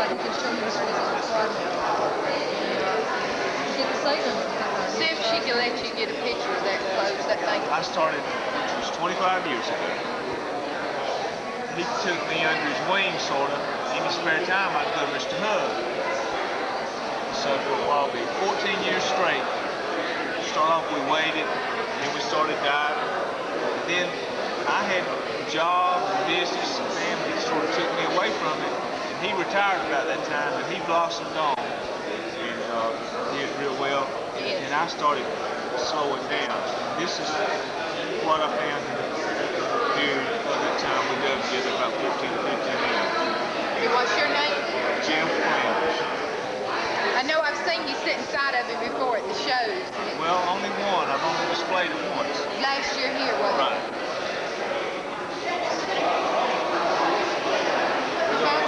somebody can show you this was on the farm now. Get the sailing. See if she can let you get a picture of that clothes, that thing. I started, it was 25 years ago. He took me under his wing, sort of. Any spare time, I'd go to Mr. Hug. So for a while, 14 years straight. Start off, we waited, then we started diving. Then I had a job, business, and family sort of took me away from it. And he retired about that time, and he blossomed on. And did real well. And I started slowing down. This is what I found during that time we dove together about 14 or 15 years. What's your name? Jim Flowers. I know I've seen you sit inside of it before at the shows. Well, only one. I've only displayed it once. Last year here, wasn't it? Right.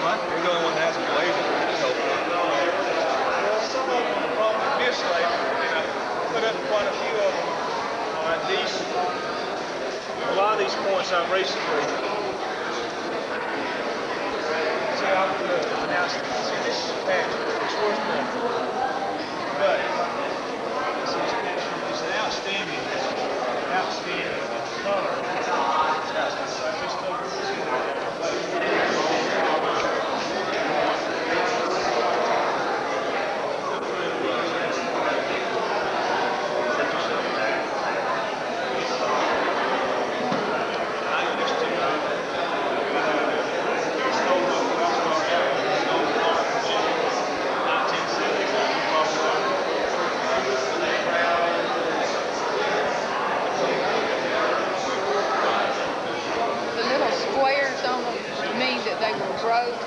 What? You're the only one that has a label. Well, some of them are probably mislabeled, and I put up quite a few of them. All right, a lot of these points I've recently. See, I've announced it. See, this is a picture. It's worth nothing. But see, this picture is an outstanding color. Just over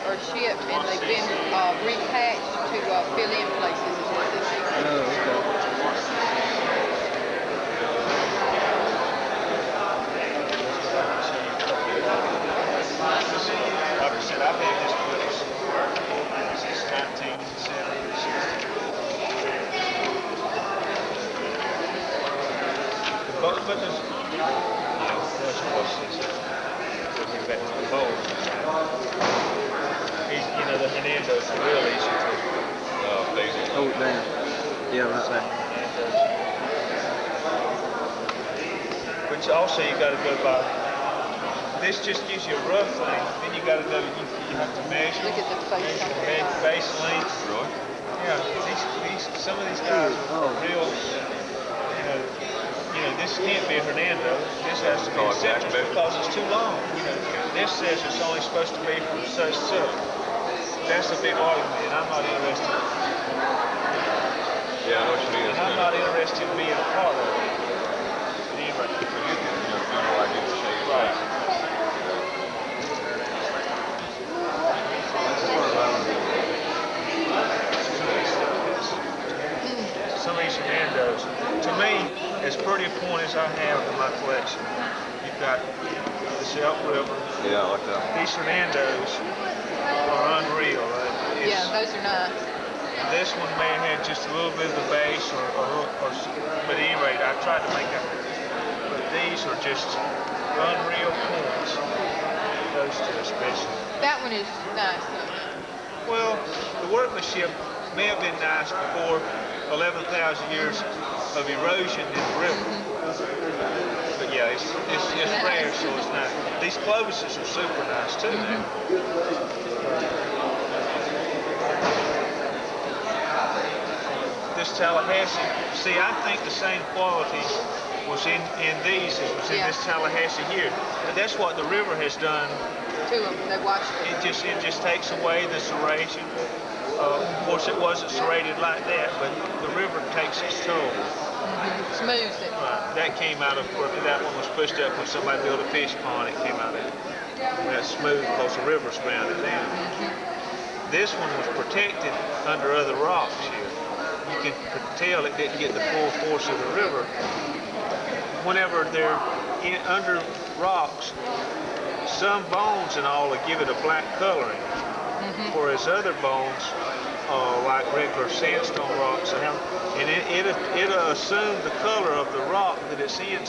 or shipped and they've been repatched to fill in places is what this is. Oh, okay. Like I said, I've had this place since 1970. But there's back to the bowl. You know, the Hernando's are real easy to hold it down. Yeah, right there. But also you got to go by. This just gives you a rough thing. Then you got to go. You have to measure. Look at the face on it. Base length. Really? Yeah. Some of these guys are real. You know, this can't be a Hernando. This has to be a citrus because it's too long. You know, this says it's only supposed to be from such silk. That's a big argument, and I'm not interested. Yeah, I know what you mean. And I'm not interested in being a part of it. Anyway. I get the shape. Right. Some of these Hernandos, to me, as pretty a point as I have in my collection. You've got the Elk River. Yeah, I like that. These Hernandos are unreal. Right? Yeah, those are nice. This one may have had just a little bit of the base, but at any rate, I tried to make but these are just unreal points. Those two especially. That one is nice. Well, the workmanship may have been nice before 11,000 years of erosion in the river. But yeah, it's rare, so it's nice. These Clovises are super nice too now. This Tallahassee, see, I think the same quality was in these as was in this Tallahassee here. But that's what the river has done. To them, they washed it. It just takes away the serration. Of course, it wasn't serrated like that, but the river takes its toll. Smooths it. Right. That came out of, that one was pushed up when somebody built a fish pond. It came out of it. That's smooth because the river's ground it down. This one was protected under other rocks here. You can tell it didn't get the full force of the river. Whenever they're under rocks, some bones and all will give it a black coloring, whereas other bones, like regular sandstone rocks, and it'll assume the color of the rock that it's in.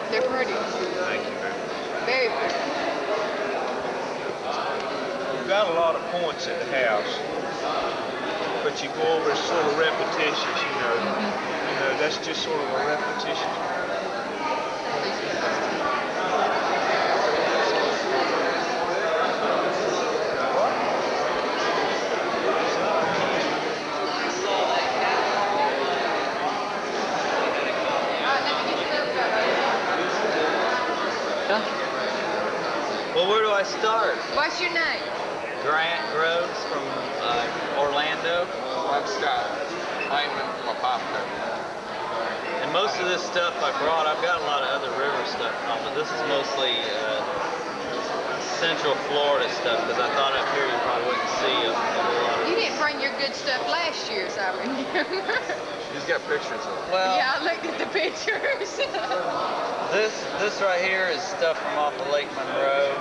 They're pretty. Thank you very much. Very pretty. got a lot of points at the house, but you go over it's sort of repetitious, you know. You know, that's just sort of a repetition. Well, where do I start? What's your name? Grant Groves from Orlando. I'm Scott Hyman from Apalachicola. And most of this stuff I brought, I've got a lot of other river stuff on, but this is mostly Central Florida stuff because I thought up here you probably wouldn't see a whole lot of. You didn't bring your good stuff last year, as I remember. He's got pictures of it. Well, Yeah, I looked at the pictures. this right here is stuff from off of Lake Monroe.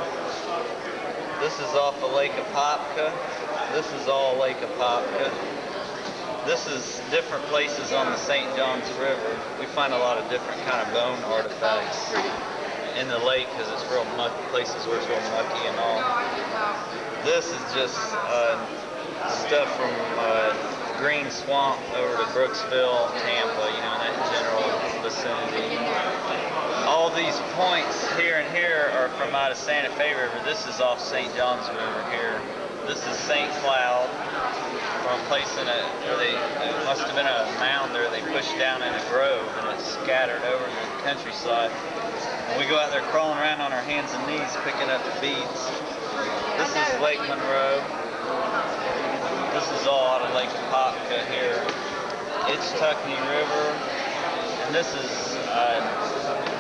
This is off of Lake Apalachicola. This is all Lake Apalachicola. This is different places on the St. Johns River. We find a lot of different kind of bone artifacts in the lake because it's real mucky, places where it's real mucky and all. This is just stuff from Green Swamp over to Brooksville, Tampa, you know, in that general vicinity. All these points here and here are from out of Santa Fe River. This is off St. Johns River here. This is St. Cloud, from a place in where it must have been a mound there they pushed down in a grove and it's scattered over the countryside. And we go out there crawling around on our hands and knees picking up the beads. This is Lake Monroe. This is all out of Lake Apalachicola here. It's Tuckney River. And this is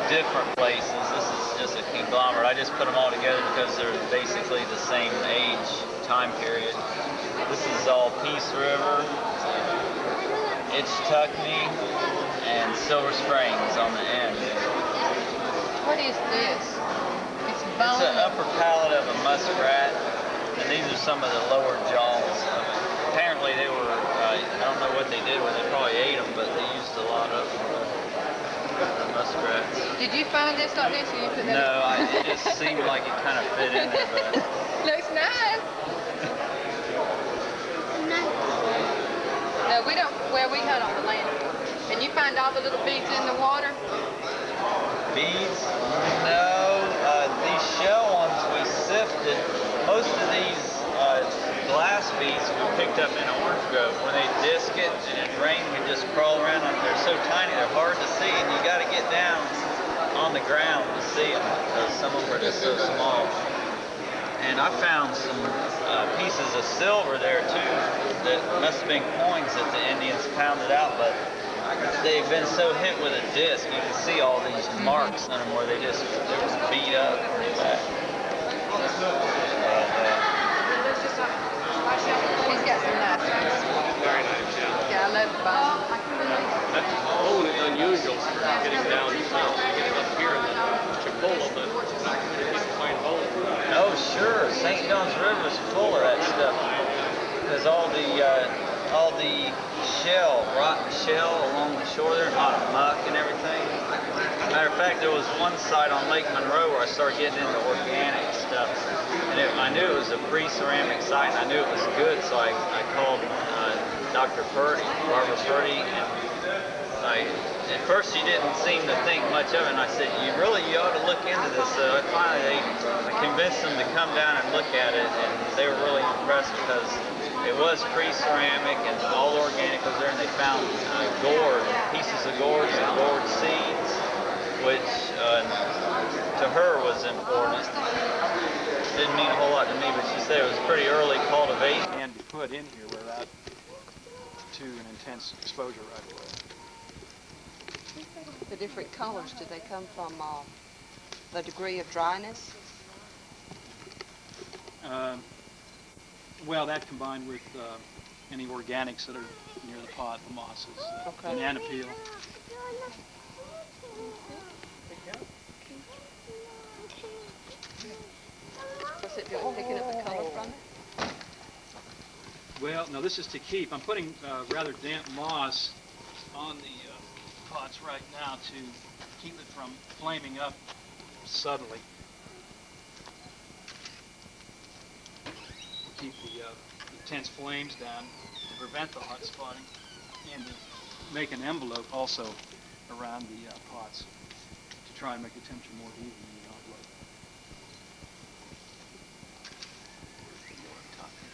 different places. This is just a conglomerate. I just put them all together because they're basically the same age time period. This is all Peace River. It's Tuckney and Silver Springs on the end. What is this? It's bone. It's an upper palate of a muskrat, and these are some of the lower jaws. Apparently they were, I don't know what they did with it, they probably ate them, but they used a lot of the muskrats. Did you find this like this or you put that? No, it just seemed like it kind of fit in there, but... Looks nice. No, we don't, well, we hunt on the land. And you find all the little beads in the water? Beads? No, these shell ones we sifted. Most of these glass beads we picked up in Orange Grove. When they disc it and it rained, we just crawl around on them. They're so tiny, they're hard to see, and you got to get down on the ground to see them because some of them are just so small. And I found some pieces of silver there too that must have been coins that the Indians pounded out, but they've been so hit with a disc, you can see all these marks on them where they was beat up pretty bad. He's got some nice ones. Very nice, yeah. Yeah, I love the bone. That's only unusual for getting down south. You get up here in the Chicola, but you can find bone. Oh sure, St. Johns River is full of that stuff because all the shell, rotten shell along the shore there, a lot of muck and everything. Matter of fact, there was one site on Lake Monroe where I started getting into organic stuff, and I knew it was a pre-ceramic site, and I knew it was good, so I called Dr. Purdy, Barbara Purdy, and at first she didn't seem to think much of it, and I said, you ought to look into this. So finally I convinced them to come down and look at it, and they were really impressed because it was pre-ceramic and all organic was there, and they found gourd, pieces of gourds and gourd seeds, which to her was important. Didn't mean a whole lot to me, but she said it was pretty early cultivation. And be put in here without too an intense exposure right away. The different colors, do they come from the degree of dryness? Well, that combined with any organics that are near the pot, the mosses, Okay. banana peel. What's it doing, picking up the color from it? Well, no, this is to keep. I'm putting rather damp moss on the pots right now to keep it from flaming up suddenly. keep the intense flames down to prevent the hot spotting, and to make an envelope also around the pots to try and make the temperature more even in the envelope. More up top here.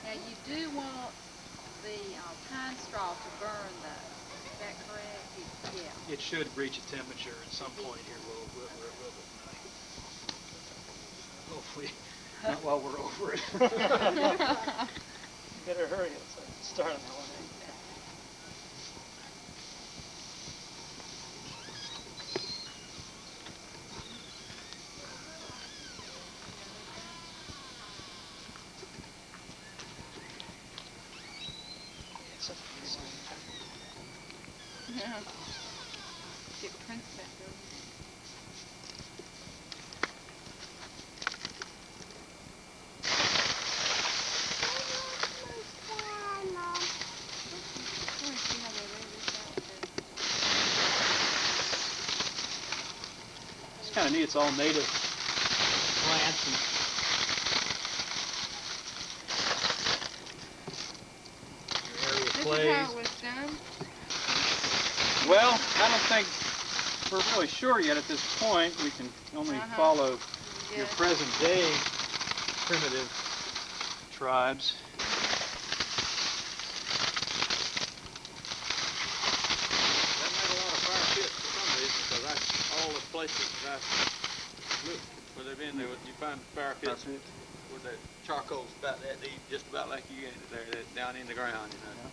Now you do want the pine straw to burn though. Is that correct? Yeah. It should reach a temperature at some point here. We'll hopefully not while we're over it. Better hurry. Let's start on that one. Yeah. Get Prince back over. It's kind of neat. It's all native plants and area This plays. is how it was done. Well, I don't think we're really sure yet at this point. We can only follow your present day primitive tribes. That made a lot of fire pits for some reason, because that's all the places that I've looked where they've been. You find fire pits where the charcoal's about that deep, just about like you get it there, down in the ground, you know.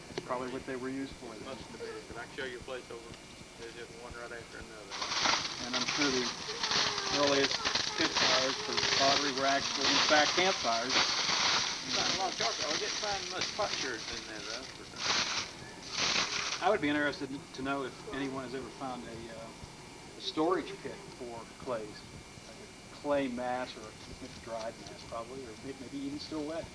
That's probably what they were used for. Must have been, but I can show you a place over. There's just one right after another. And I'm sure the earliest pit fires for pottery were actually, in fact, campfires. You find a lot of charcoal. I didn't find much potsherds in there, though. I would be interested to know if anyone has ever found a storage pit for clays, like a clay mass or a dried mass, probably, or maybe even still wet.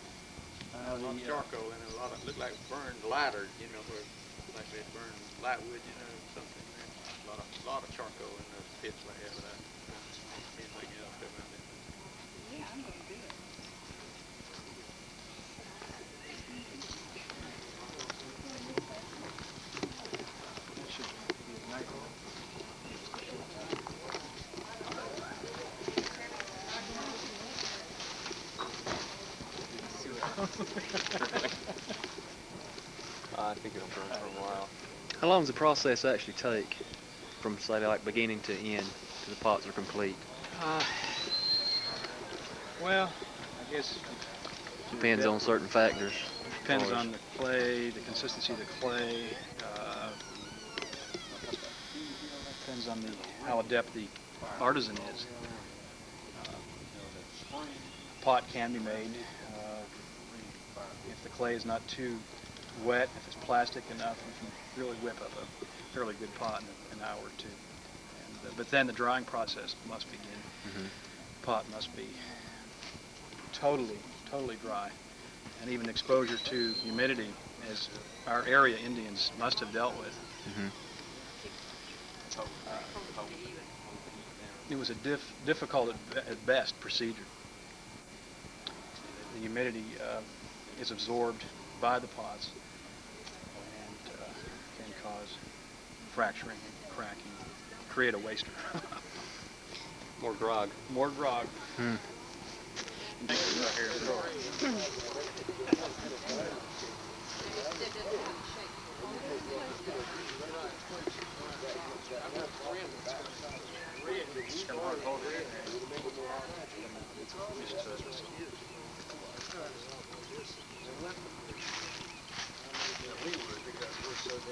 A lot of charcoal in it. A lot of looked like burned lighter, you know, where like they burned lightwood, you know, something there. A lot of charcoal in those pits like that. Without anything else around it. Yeah, I'm gonna do it. That should be a nice one. I think it'll burn for a while. How long does the process actually take from, say, like beginning to end, to the pots are complete? Well, I guess Depends on certain factors. depends on the clay, the consistency of the clay. Depends on how adept the artisan is. A pot can be made if the clay is not too wet. If it's plastic enough, you can really whip up a fairly good pot in an hour or two. And, but then the drying process must begin. The pot must be totally dry, and even exposure to humidity, as our area Indians must have dealt with. It was a difficult at best procedure. The humidity is absorbed by the pots and can cause fracturing and cracking, create a waster. More grog. More grog.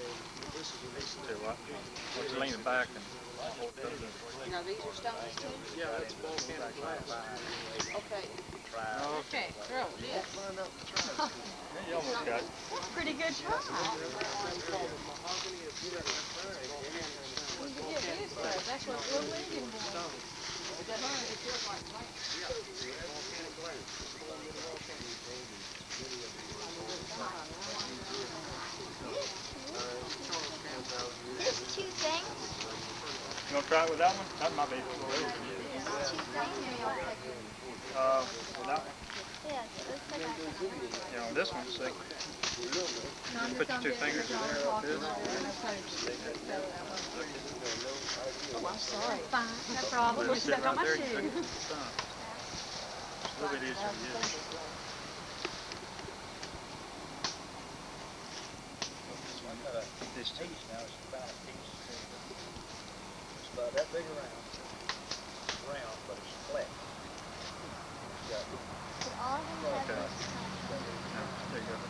Tell you what, let's lean it back and Now these are stones too? yeah, that's volcanic glass. Okay. Okay, throw this. You almost got it. That's a pretty good try. That's what Blue Indian was. There's two things. You want to try it with that one? That might be. There's two things. With that one? Yeah, it looks like I can. Yeah, on this one, see. Put your two fingers in there like this. Oh, I'm sorry. Fine, no problem. Let me sit That's on right my there. You shoe. take it to the thumb. It's a little bit easier to use. This piece now is about a piece. It's about that big around. It's round, but it's flat. But all of them have Okay. this kind. There you go.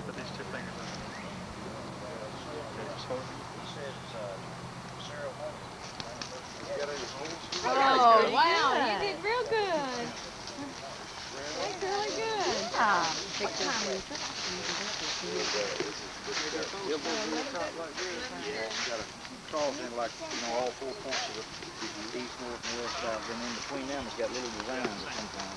Put these two fingers in. Okay, just hold it. Oh, wow, you did real good. That's really good. Yeah. Crawls in like, all 4 points of the east, north, and west sides, and in between them it's got little designs of some kind.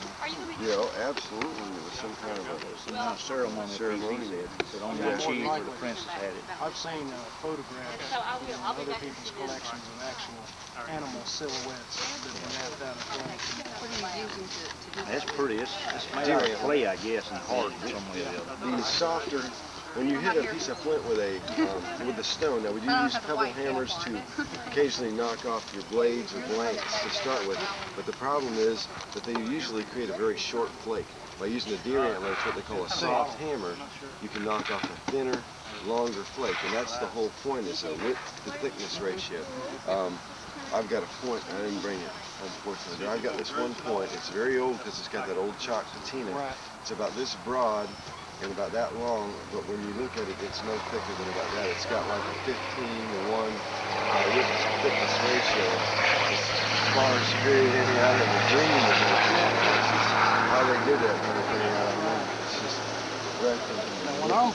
Yeah, oh, absolutely. It was some kind of Some kind of ceremony. But on the cheese where the princess had it. I've seen photographs in other people's collections of actual animal silhouettes that were mapped out of clay. What are you using to do that? It's pretty. It's made out of clay, I guess, and hard in some way or the other. the softer. When you hit a piece of flint with a stone, now we do use pebble hammers to occasionally knock off your blades or blanks to start with, but the problem is that they usually create a very short flake. By using a deer antler, it's what they call a soft hammer, you can knock off a thinner, longer flake, and that's the whole point, is a width to thickness ratio. I've got a point, I didn't bring it, unfortunately. I've got this one point, it's very old because it's got that old chalk patina. It's about this broad and about that long, but when you look at it, it's no thicker than about that. It's got like a 15:1 width to thickness ratio. It's far superior to any I've ever dreamed of. How they did that kind of thing, I don't know. It's just breathtaking. Now, when I'm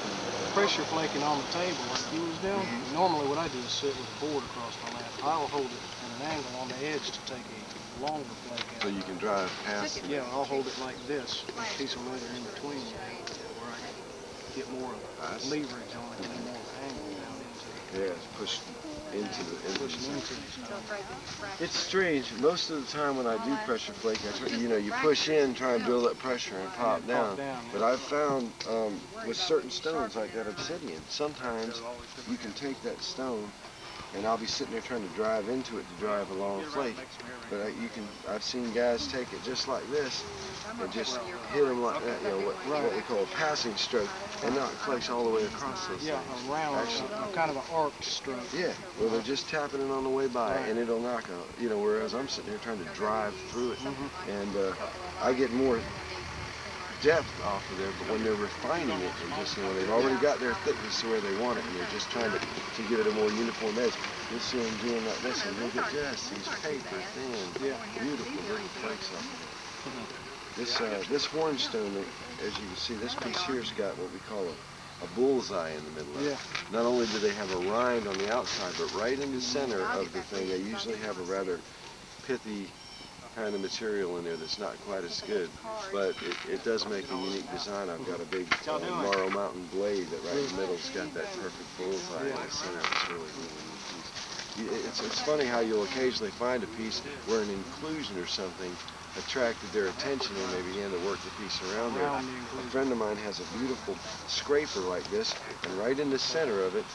pressure flaking on the table like you was doing, normally what I do is sit with a board across my lap. I'll hold it at an angle on the edge to take a longer flake out. So you can drive past it. Yeah, I'll hold it like this, with a piece of leather in between, where I can get more leverage on it and more angle down into it. Yeah, it's pushed into the Pushing into it. It's strange. Most of the time when I do pressure flake, you push in, try and build up pressure and pop down. But I've found with certain stones like that obsidian, sometimes you can take that stone, and I'll be sitting there trying to drive into it to drive a long flake. But I've seen guys take it just like this and just hit them like that, what we call a passing stroke, and knock flakes all the way across those Yeah, things. a round, kind of an arced stroke. Yeah, well, they're just tapping it on the way by, and it'll knock out. Whereas I'm sitting here trying to drive through it, and I get more depth off of there. But when they're refining it, and just they've already got their thickness to where they want it, and they're just trying to give it a more uniform edge. You'll see them doing like this, and you'll get just these paper thin, beautiful little flakes off of it. This hornstone, as you can see, this piece here's got what we call a bullseye in the middle of it. Not only do they have a rind on the outside, but right in the center of the thing, they usually have a rather pithy kind of material in there that's not quite as good, but it does make a unique design. I've got a big Morrow Mountain blade that right in the middle's got that perfect bullseye in the center. It's really neat piece. It's funny how you'll occasionally find a piece where an inclusion or something attracted their attention, and they began to work the piece around there. A friend of mine has a beautiful scraper like this, and right in the center of it,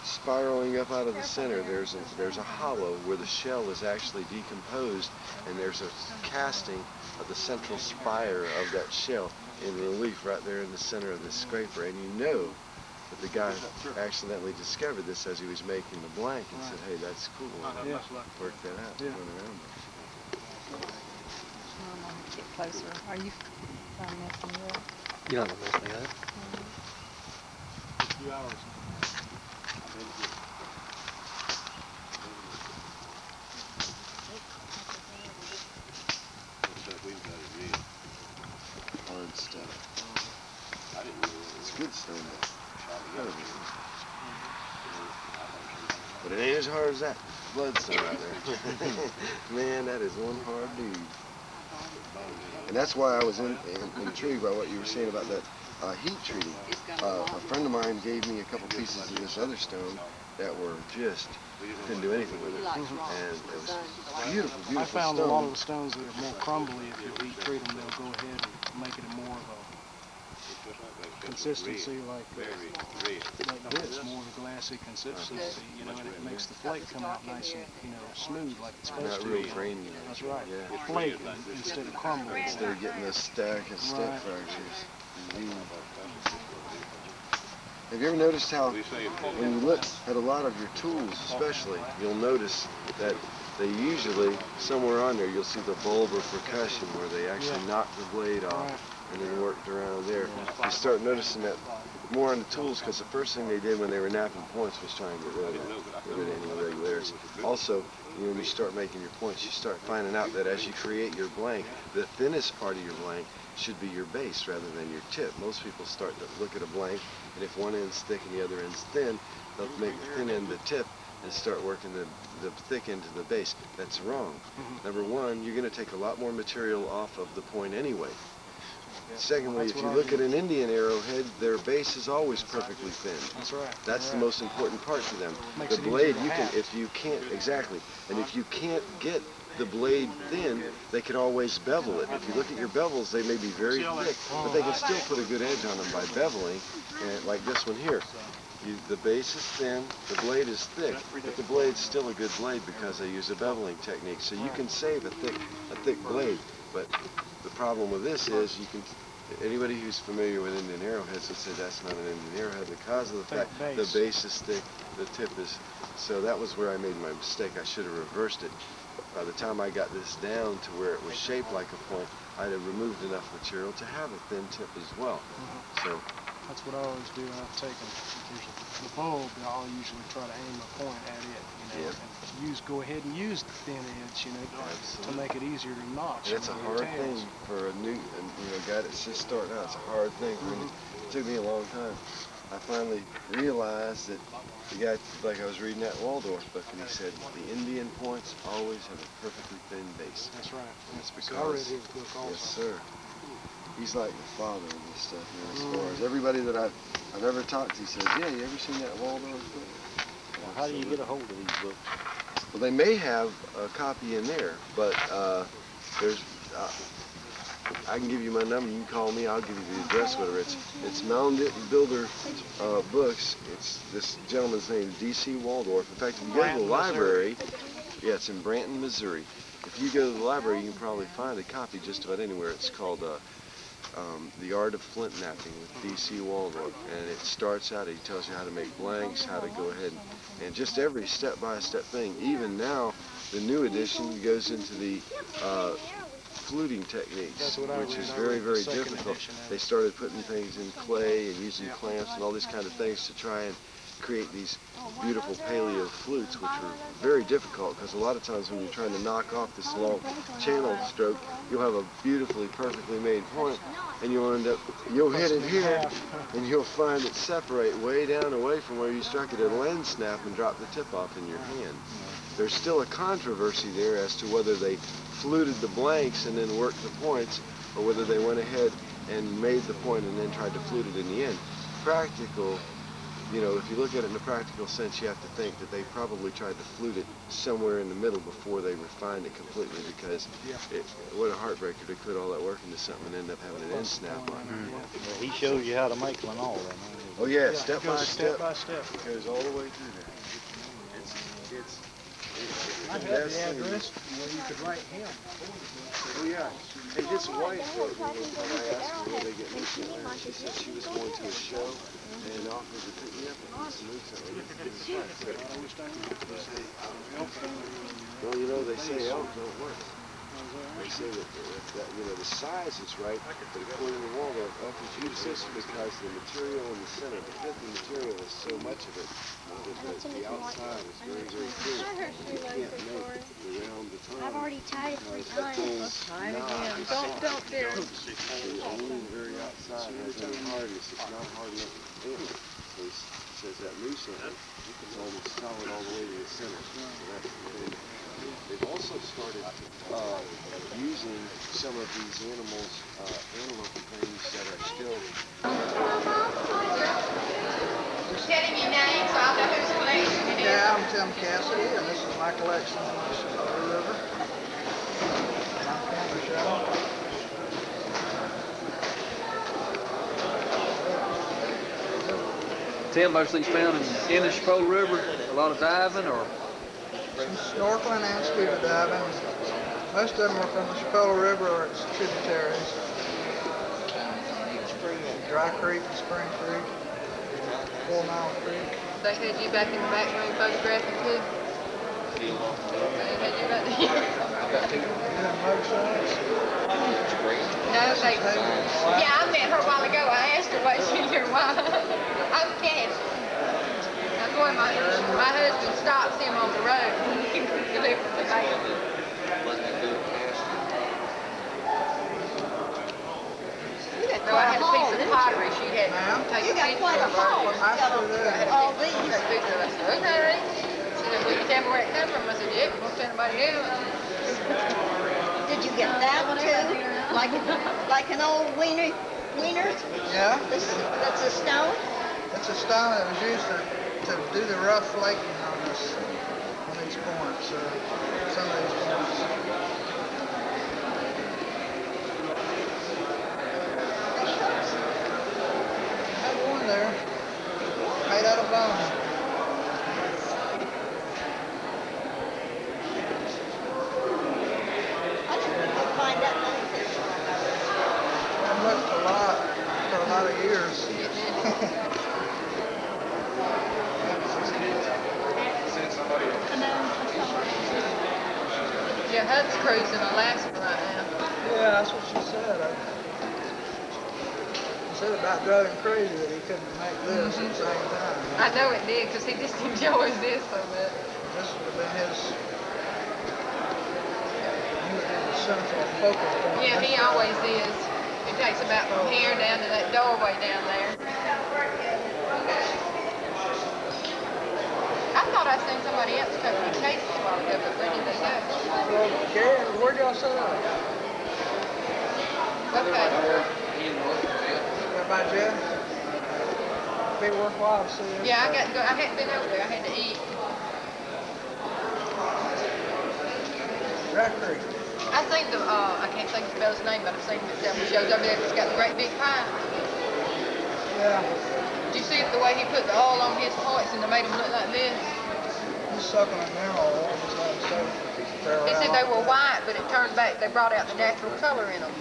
spiraling up out of the center, there's a hollow where the shell is actually decomposed, and there's a casting of the central spire of that shell in relief right there in the center of the scraper. And you know that the guy accidentally discovered this as he was making the blank and said, hey, that's cool. And worked that out. Went around it. Get closer. Are you messing me up? You're not gonna mess me up. A few hours. Hard stuff. It's good stone though. But it ain't as hard as that Blountstown out there. Man, that is one hard dude. And that's why I was intrigued by what you were saying about that heat treating. A friend of mine gave me a couple pieces of this other stone that were just, couldn't do anything with it. And it was beautiful, beautiful I found stone. a lot of the stones that are more crumbly, if you heat treat them, they'll go ahead and make it a more of a consistency like this, more of a glassy consistency, you know, and it makes the flake come out nice and, you know, smooth like it's supposed to be. Not real grainy. That's right. Yeah. Flake instead of crumbling. Instead of getting those stack and step fractures. Indeed. Have you ever noticed how, when you look at a lot of your tools especially, you'll notice that they usually, somewhere on there, you'll see the bulb or percussion where they actually knock the blade off and then worked around there. You start noticing that more on the tools because the first thing they did when they were napping points was try and get rid of any irregularities. Also, you know, when you start making your points, you start finding out that as you create your blank, the thinnest part of your blank should be your base rather than your tip. Most people start to look at a blank, and if one end's thick and the other end's thin, they'll make the thin end the tip and start working the thick end to the base. That's wrong. Number one, you're going to take a lot more material off of the point anyway. Secondly, if you look at an Indian arrowhead, their base is always perfectly thin. That's right. That's the most important part to them. The blade, you can, if you can't, exactly, and if you can't get the blade thin, they can always bevel it. If you look at your bevels, they may be very thick, but they can still put a good edge on them by beveling, and like this one here. The base is thin, the blade is thick, but the blade's still a good blade because they use a beveling technique. So you can save a thick blade, but the problem with this is you can, anybody who's familiar with Indian arrowheads would say that's not an Indian arrowhead because of the fact the base is thick, the tip is, so that was where I made my mistake. I should have reversed it. By the time I got this down to where it was shaped like a point, I'd have removed enough material to have a thin tip as well. So that's what I always do when I've taken the bulb. I'll usually try to aim a point at it, you know, and go ahead and use the thin edge, you know, to make it easier to notch. And it's a hard thing for a new, guy that's just starting out. It's a hard thing for me. It took me a long time. I finally realized that the guy, like I was reading that Waldorf book, and he said the Indian points always have a perfectly thin base. That's right. And it's because, I read his book also. Yes, sir. He's like the father of this stuff, you know, as far as everybody that I've ever talked to says, yeah, you ever seen that Waldorf book? Well, how do you get a hold of these books? Well, they may have a copy in there, but there's, I can give you my number, you can call me, I'll give you the address, whatever. It's Mound Builder Books. It's this gentleman's name, D.C. Waldorf. In fact, if you go to the library, yeah, it's in Branton, Missouri. If you go to the library, you can probably find a copy just about anywhere. It's called The Art of Flint Knapping with D.C. Waldorf, and it starts out, he tells you how to make blanks, how to go ahead and just every step-by-step thing. Even now, the new edition goes into the fluting techniques, which is very, very difficult. They started putting things in clay and using clamps and all these kind of things to try and create these beautiful paleo flutes, which are very difficult because a lot of times when you're trying to knock off this long channel stroke, you'll have a beautifully, perfectly made point, and you'll hit it here, and you'll find it separate way down away from where you struck it at a lens snap and drop the tip off in your hand. There's still a controversy there as to whether they fluted the blanks and then worked the points, or whether they went ahead and made the point and then tried to flute it in the end. Practical, you know, if you look at it in a practical sense, you have to think that they probably tried to flute it somewhere in the middle before they refined it completely, because what a heartbreaker to put all that work into something and end up having an end snap on it. Well, he shows you how to make one all then. Oh yeah, step by step. It goes all the way through there. I had the address where you could write him. Oh yeah. Hey, his wife wrote me when I asked her where they get me somewhere. She said she was going to a show and offered to pick me up and move something. Well, you know, they say elk don't work. They say that you know, the size is right, but according to Waldorf, elk is useless because the material in the center, the fifth material is so much of it the outside is very, very thin. You can't make around the time. I've already tied it 3 times. Time again. Don't dare. Only the very outside has any hardness. It's not hard enough to fit. So he says that loose end is almost solid all the way to the center. So that's the thing. They've also started using some of these animals, antelope and things that are still. Tell him your name so I'll know whose collection it is. Yeah, I'm Tim Cassidy, and this is my collection on the Archaeology River. I'm camera show. Tim, most of these found in the Apalachicola River, a lot of diving, or? Some snorkeling and scuba diving. Most of them are from the Apalachicola River or its tributaries. Dry Creek and Spring Creek. 4 Mile Creek. They had you back in the back room photographing too? They had you back there? Yeah, mugshots. No, they... Yeah, I met her a while ago. I asked her what she knew why. I'm Cass. That's why my husband stops him on the road when he delivers the mail. So I had a piece of pottery she had to take a picture of her. All these. I said, okay. She said, will you tell me where it comes from? I said, yeah, won't tell anybody else. Did you get that too? Like an old wieners? Yeah. That's a stone? It's a stone that was used to do the rough flaking on these points, some of these points. I have one there, made out of bone. I didn't find that many pictures. I've looked a lot for a lot of years. Yeah, Hut's cruising Alaska right now. Yeah, that's what she said. He said about driving crazy that he couldn't make this at the same time. I know it did, because he just enjoys this so much. This would have been his. He would be the central focal point. Yeah, he always is. It takes about from here down to that doorway down there. I thought I seen somebody else cover the cases a while ago, but where did they go? Well, Gary, where'd y'all set up? Okay. Right by Jeff? Be worthwhile to see this. Yeah, I got to go. I hadn't been over there. I had to eat. Dry Creek. I seen the, I can't think of the fellow's name, but I've seen the shows over there that's got the great big pie. Yeah. Did you see the way he put the oil on his points and they made them look like this? He's sucking a mineral oil. He said they were white, but it turned back. They brought out the natural color in them.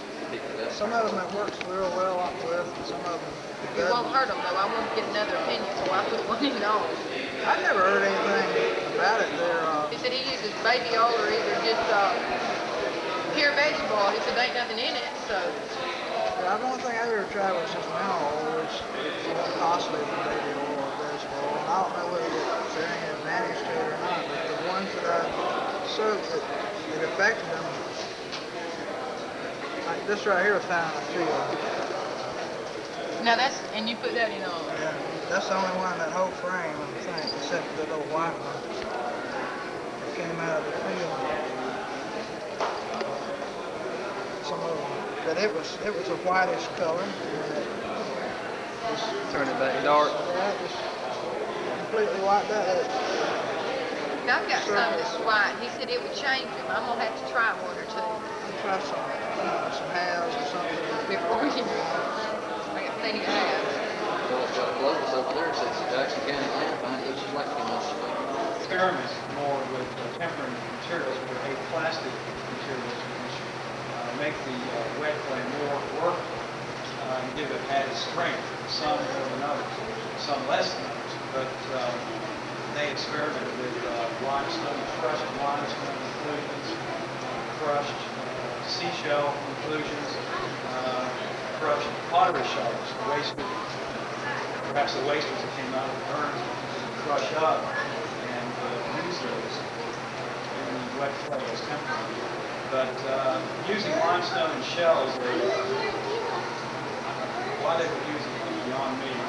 Some of them it works real well with, and some of them it won't hurt them though. I want to get another opinion, so I put one in on. I never heard anything about it there. He said he uses baby oil or either just pure vegetable oil. He said there ain't nothing in it, so. Yeah, the only thing I ever tried was just mineral oil, which is more costly than baby oil or vegetable oil. And I don't know whether there's any advantage to it or not, but the ones that I soaked, it affected them. Like this right here, found a field. Now that's, and you put that in on. Yeah, that's the only one in that whole frame, I think, except for the little white one that came out of the field. Some of them, but it was a whitish color. Turn it back dark. Yeah, just completely wiped out. Now I've got some that's white. He said it would change them. I'm gonna have to try one or two. Try some halves or something. Before you I got plenty of halves. Columbus over there says Jackson County can't find it. She's like Experiments more with tempering materials with a plastic materials which make the wet clay more workable and give it added strength, some more than others, some less than others. But they experimented with limestone, crushed limestone inclusions, crushed seashell inclusions, crushed pottery shells, perhaps the waste that came out of the burns. crush up and use those in the wet clay as temporary. But using limestone and shell is why they would use it beyond me.